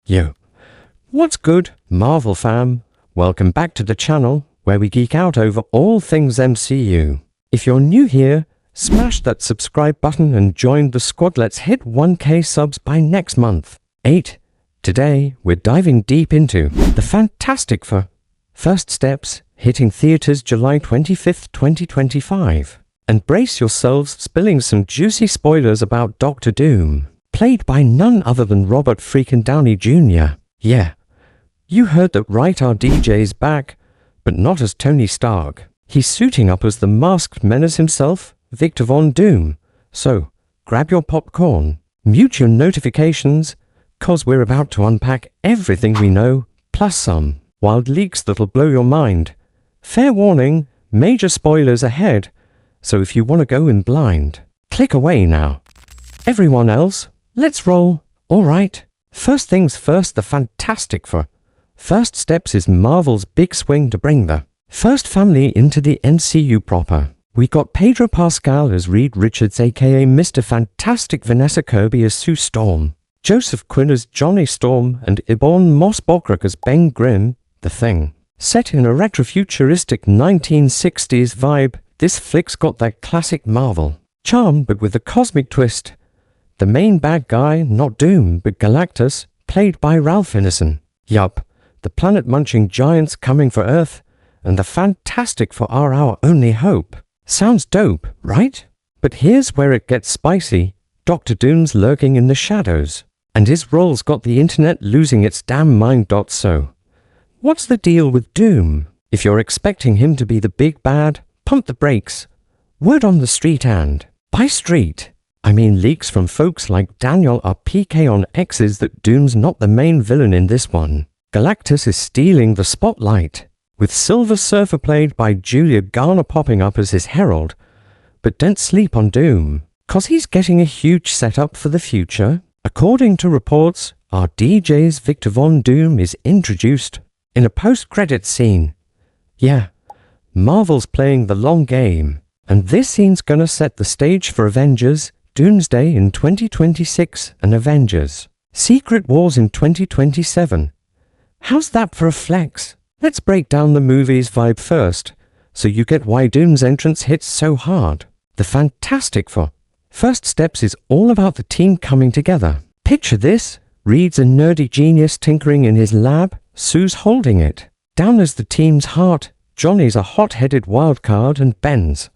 Yo, what's good, Marvel fam? Welcome back to the channel, where we geek out over all things MCU. If you're new here, smash that subscribe button and join the squad. Let's hit 1K subs by next month. 8. Today, we're diving deep into the Fantastic Four. First Steps, hitting theaters July 25th, 2025. And brace yourselves, spilling some juicy spoilers about Dr. Doom, played by none other than Robert freaking Downey Jr. Yeah, you heard that right, RDJ's back, but not as Tony Stark. He's suiting up as the masked menace himself, Victor Von Doom. So, grab your popcorn, mute your notifications, cause we're about to unpack everything we know, plus some wild leaks that'll blow your mind. Fair warning, major spoilers ahead, so if you want to go in blind, click away now. Everyone else, let's roll. Alright, first things first, the Fantastic Four. First Steps is Marvel's big swing to bring the first family into the MCU proper. We got Pedro Pascal as Reed Richards aka Mr. Fantastic, Vanessa Kirby as Sue Storm, Joseph Quinn as Johnny Storm, and Ibon Moss-Bograk as Ben Grimm, the Thing. Set in a retrofuturistic 1960s vibe, this flick's got that classic Marvel charm but with a cosmic twist. The main bad guy, not Doom, but Galactus, played by Ralph Ineson. Yup, the planet-munching giants coming for Earth, and the Fantastic Four are our only hope. Sounds dope, right? But here's where it gets spicy. Dr. Doom's lurking in the shadows, and his role's got the internet losing its damn mind. So, what's the deal with Doom? If you're expecting him to be the big bad, pump the brakes. Word on the street, and by street, I mean leaks from folks like Daniel are PK on X's, that Doom's not the main villain in this one. Galactus is stealing the spotlight, with Silver Surfer played by Julia Garner popping up as his herald. But don't sleep on Doom, cause he's getting a huge setup for the future. According to reports, RDJ's Victor Von Doom is introduced in a post-credits scene. Yeah, Marvel's playing the long game, and this scene's gonna set the stage for Avengers Doomsday in 2026 and Avengers Secret Wars in 2027. How's that for a flex? Let's break down the movie's vibe first, so you get why Doom's entrance hits so hard. The Fantastic Four. First Steps is all about the team coming together. Picture this: Reed's a nerdy genius tinkering in his lab, Sue's holding it. Down as the team's heart, Johnny's a hot-headed wildcard, and Ben's,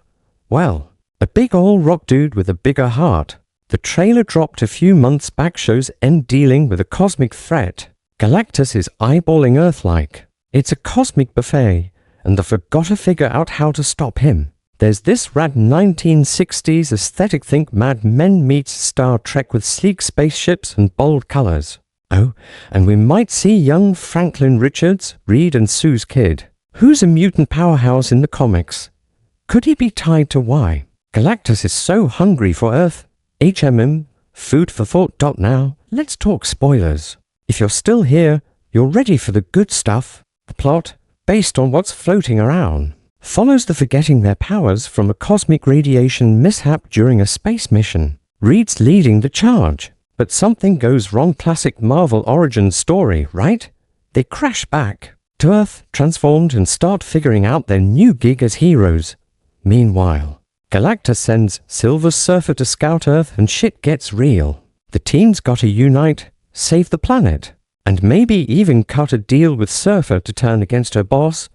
well, a big old rock dude with a bigger heart. The trailer dropped a few months back shows End dealing with a cosmic threat. Galactus is eyeballing Earth like it's a cosmic buffet, and the Four gotta figure out how to stop him. There's this rad 1960s aesthetic, think Mad Men meets Star Trek with sleek spaceships and bold colors. Oh, and we might see young Franklin Richards, Reed and Sue's kid, who's a mutant powerhouse in the comics. Could he be tied to why Galactus is so hungry for Earth? Hmmm, food for thought. Now, let's talk spoilers. If you're still here, you're ready for the good stuff. The plot, based on what's floating around, follows the forgetting their powers from a cosmic radiation mishap during a space mission. Reed's leading the charge, but something goes wrong. Classic Marvel origin story, right? They crash back to Earth, transformed, and start figuring out their new gig as heroes. Meanwhile, Galactus sends Silver Surfer to scout Earth, and shit gets real. The team's gotta unite, save the planet, and maybe even cut a deal with Surfer to turn against her boss.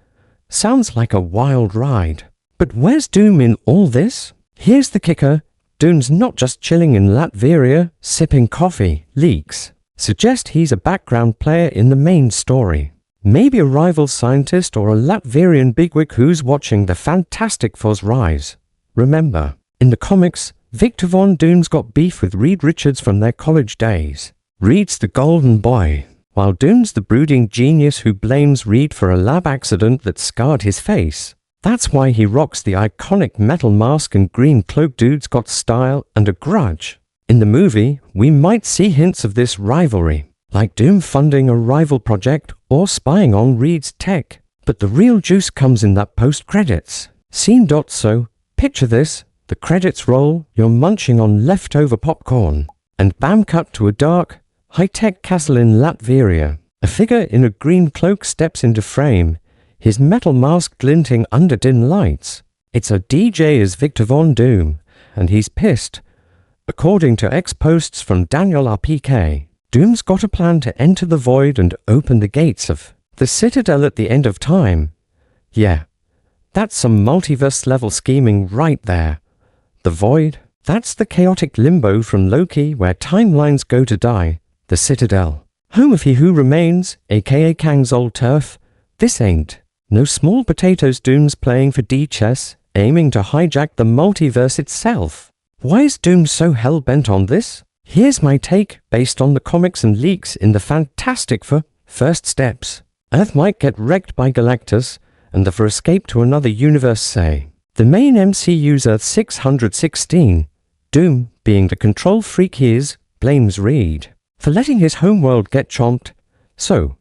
Sounds like a wild ride. But where's Doom in all this? Here's the kicker: Doom's not just chilling in Latveria, sipping coffee. Leaks suggest he's a background player in the main story. Maybe a rival scientist or a Latverian bigwig who's watching the Fantastic Four's rise. Remember, in the comics, Victor Von Doom's got beef with Reed Richards from their college days. Reed's the golden boy, while Doom's the brooding genius who blames Reed for a lab accident that scarred his face. That's why he rocks the iconic metal mask, and green cloak. Dude's got style and a grudge. In the movie, we might see hints of this rivalry, like Doom funding a rival project or spying on Reed's tech. But the real juice comes in that post-credits scene. So, picture this: the credits roll, you're munching on leftover popcorn, and bam, cut to a dark, high-tech castle in Latveria. A figure in a green cloak steps into frame, his metal mask glinting under dim lights. It's RDJ as Victor Von Doom, and he's pissed. According to ex-posts from Daniel RPK, Doom's got a plan to enter the void and open the gates of the Citadel at the end of time. Yeah, that's some multiverse-level scheming right there. The void, that's the chaotic limbo from Loki where timelines go to die. The Citadel, home of He Who Remains, aka Kang's old turf. This ain't no small potatoes. Doom's playing for D-chess, aiming to hijack the multiverse itself. Why is Doom so hell-bent on this? Here's my take based on the comics and leaks in the Fantastic Four first steps. Earth might get wrecked by Galactus, and the Four escape to another universe, say. The main MCU's Earth 616. Doom, being the control freak he is, blames Reed for letting his homeworld get chomped. So,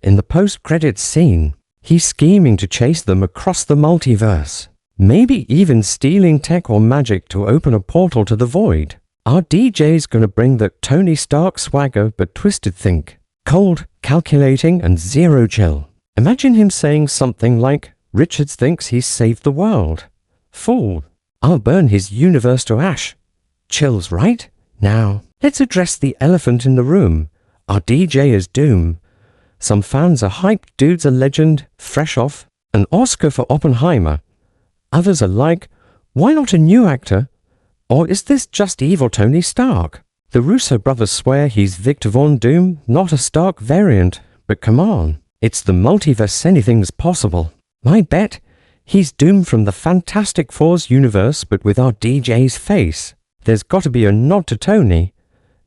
in the post-credits scene, he's scheming to chase them across the multiverse. Maybe even stealing tech or magic to open a portal to the void. RDJ's gonna bring that Tony Stark swagger but twisted think. Cold, calculating, and zero chill. Imagine him saying something like, Richards thinks he's saved the world. Fool, I'll burn his universe to ash. Chills, right? Now, let's address the elephant in the room. RDJ as Doom. Some fans are hyped. Dude's a legend, fresh off an Oscar for Oppenheimer. Others are like, why not a new actor? Or is this just evil Tony Stark? The Russo brothers swear he's Victor Von Doom, not a Stark variant. But come on, it's the multiverse, anything's possible. My bet, he's Doom from the Fantastic Four's universe but with RDJ's face. There's gotta be a nod to Tony.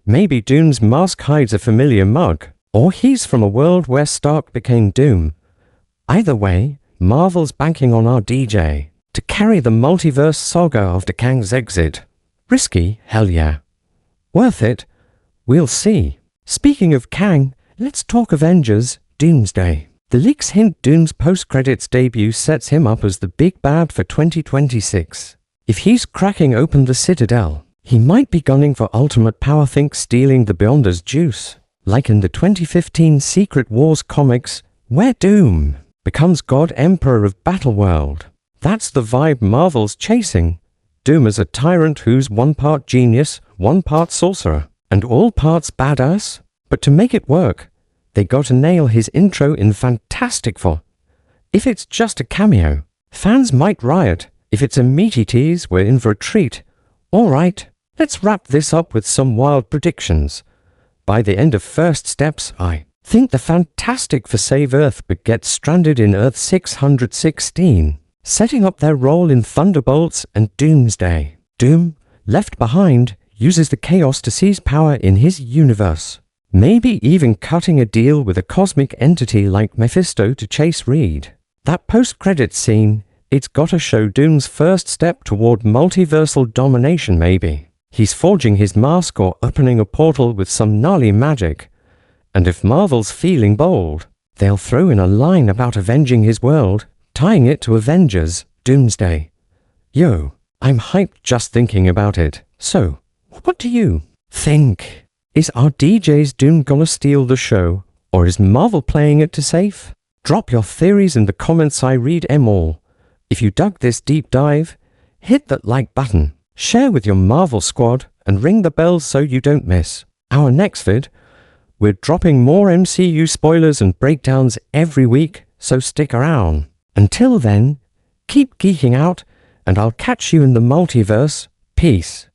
Maybe Doom's mask hides a familiar mug. Or he's from a world where Stark became Doom. Either way, Marvel's banking on RDJ to carry the multiverse saga after Kang's exit. Risky? Hell yeah. Worth it? We'll see. Speaking of Kang, let's talk Avengers Doomsday. The leaks hint Doom's post-credits debut sets him up as the big bad for 2026. If he's cracking open the Citadel, he might be gunning for ultimate power, think stealing the Beyonder's juice. Like in the 2015 Secret Wars comics, where Doom becomes God Emperor of Battleworld. That's the vibe Marvel's chasing. Doom as a tyrant who's one part genius, one part sorcerer, and all parts badass. But to make it work, they gotta nail his intro in Fantastic Four. If it's just a cameo, fans might riot. If it's a meaty tease, we're in for a treat. Alright, let's wrap this up with some wild predictions. By the end of first steps, I think the Fantastic Four save Earth but get stranded in Earth 616, setting up their role in Thunderbolts and Doomsday. Doom, left behind, uses the chaos to seize power in his universe, maybe even cutting a deal with a cosmic entity like Mephisto to chase Reed. That post-credits scene, it's gotta show Doom's first step toward multiversal domination maybe. He's forging his mask or opening a portal with some gnarly magic. And if Marvel's feeling bold, they'll throw in a line about avenging his world, tying it to Avengers Doomsday. Yo, I'm hyped just thinking about it. So, what do you think? Is RDJ's Doom gonna steal the show, or is Marvel playing it too safe? Drop your theories in the comments, I read 'em all. If you dug this deep dive, hit that like button. Share with your Marvel squad and ring the bell so you don't miss our next vid. We're dropping more MCU spoilers and breakdowns every week, so stick around. Until then, keep geeking out, and I'll catch you in the multiverse. Peace.